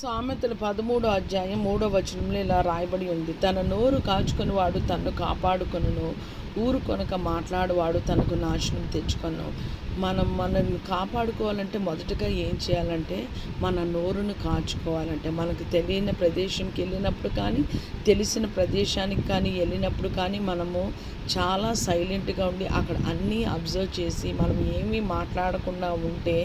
సామెతలు 13 అధ్యాయం 3 వచనంలో ఇలా రాయబడి ఉంది. తన నోరు కాచుకొనివాడు తన్ను కాపాడుకొనును, ఊరు కొనక మాట్లాడువాడు తనకు నాశనం తెచ్చుకొను. మనల్ని కాపాడుకోవాలంటే మొదటగా ఏం చేయాలంటే మన నోరును కాచుకోవాలంటే, మనకు తెలియని ప్రదేశంకి వెళ్ళినప్పుడు కానీ, తెలిసిన ప్రదేశానికి కానీ వెళ్ళినప్పుడు కానీ మనము చాలా సైలెంట్గా ఉండి అక్కడ అన్నీ అబ్జర్వ్ చేసి మనం ఏమీ మాట్లాడకుండా ఉంటే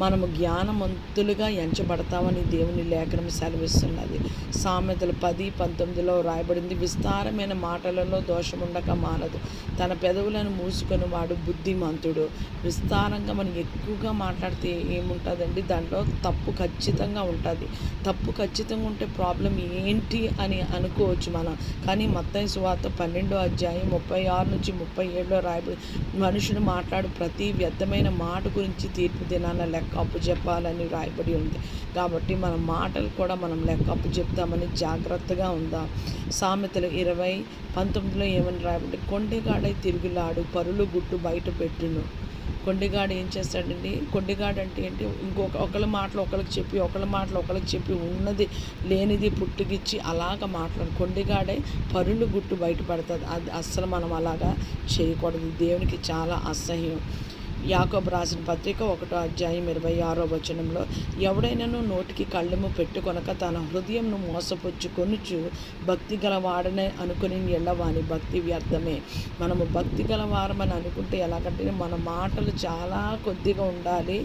మనము జ్ఞానవంతులుగా ఎంచబడతామని దేవుని లేఖనం సెలవిస్తున్నది. సామెతలు 10:19లో రాయబడింది, విస్తారమైన మాటలలో దోషముండక మానదు, తన పెదవులను మూసుకొని వాడు బుద్ధిమంతుడు. విస్తారంగా మనం ఎక్కువగా మాట్లాడితే ఏముంటుందండి, దాంట్లో తప్పు ఖచ్చితంగా ఉంటుంది. తప్పు ఖచ్చితంగా ఉంటే ప్రాబ్లం ఏంటి అని అనుకోవచ్చు మనం. కానీ మత్తయి సువార్త 12వ అధ్యాయం 36-37లో రాయబడి, మనుషుడు మాట్లాడు ప్రతి వ్యర్థమైన మాట గురించి తీర్పు దినాన లెక్క అప్పచెప్పాలని రాయబడి ఉంది. కాబట్టి మన మాటలు కూడా మనం లెక్క అప్పచెప్తామని జాగ్రత్తగా ఉందాం. సామెతలు 20:19లో ఏమని రాయబడి, కొండెగాడై తిరుగులాడు పరులు గుట్టు బయట పెట్టును. కొండెగాడు ఏం చేస్తాడండి? కొండెగాడు అంటే ఏంటి? ఒకళ్ళ మాటలు ఒకళ్ళకి చెప్పి, ఒకళ్ళ మాటలు ఒకళ్ళకి చెప్పి, ఉన్నది లేనిది పుట్టుకిచ్చి అలాగ మాట్లాడు. కొండెగాడై పరులు గుట్టు బయటపడుతుంది. అది అస్సలు మనం అలాగా చేయకూడదు. దేవునికి చాలా అసహ్యం. యాకోబు రాసిన పత్రిక 1వ అధ్యాయం 26వ వచనంలో, ఎవడైనాను నోటికి కళ్ళెము పెట్టుకొనక తన హృదయంను మోసపుచ్చుకొనుచు భక్తి గలవాడనే అనుకుని ఎళ్ళవాని భక్తి వ్యర్థమే. మనము భక్తి గలవారమని అనుకుంటే ఎలాగంటే మన మాటలు చాలా కొద్దిగా ఉండాలి.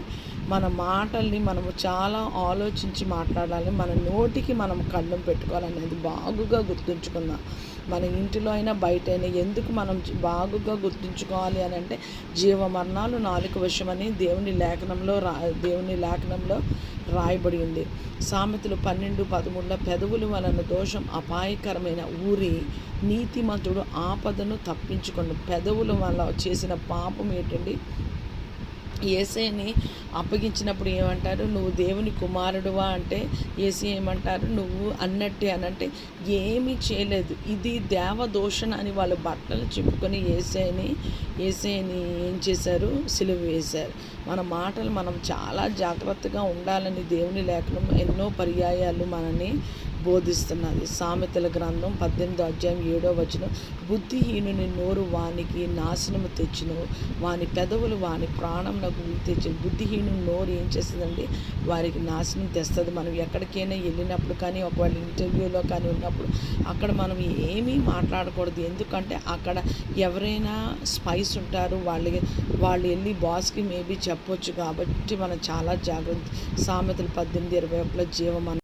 మన మాటల్ని మనము చాలా ఆలోచించి మాట్లాడాలి. మన నోటికి మనం కళ్ళెం పెట్టుకోవాలనేది బాగుగా గుర్తుంచుకుందాం. మన ఇంటిలో అయినా బయట అయినా ఎందుకు మనం బాగుగా గుర్తుంచుకోవాలి అని అంటే, జీవమరణాలు నాలుక వశమని దేవుని లేఖనంలో రాయబడి ఉంది. సామెతలు 12:13లో, పెదవుల వలన దోషం అపాయకరమైన ఊరి నీతిమంతుడు ఆపదను తప్పించుకొను. పెదవుల వల్ల చేసిన పాపం ఏంటండి? యేసయ్యని అప్పగించినప్పుడు ఏమంటారు? నువ్వు దేవుని కుమారుడువా అంటే యేసయ్య ఏమంటారు? నువ్వు అన్నట్టే అనంటే ఏమీ చేయలేదు. ఇది దేవదూషణ అని వాళ్ళు బట్టలు చెప్పుకొని యేసయ్యని ఏం చేశారు? సిలువ వేశారు. మన మాటలు మనం చాలా జాగ్రత్తగా ఉండాలని దేవుని లేఖనం ఎన్నో పర్యాయాలు మనని బోధిస్తున్నది. సామెతల గ్రంథం 18వ అధ్యాయం 7వ వచనం, బుద్ధిహీనుని నోరు వానికి నాశనము తెచ్చును, వాని పెదవులు వాని ప్రాణంనకు తెచ్చును. బుద్ధిహీనుని నోరు ఏం చేస్తుందండి? వారికి నాశనం తెస్తుంది. మనం ఎక్కడికైనా వెళ్ళినప్పుడు కానీ, ఒకవేళ ఇంటర్వ్యూలో కానీ ఉన్నప్పుడు అక్కడ మనం ఏమీ మాట్లాడకూడదు. ఎందుకంటే అక్కడ ఎవరైనా స్పైస్ ఉంటారు, వాళ్ళు వెళ్ళి బాస్కి మేబీ చెప్పొచ్చు. కాబట్టి మనం చాలా జాగ్రత్త. సామెతలు 18:21లో, జీవమన్న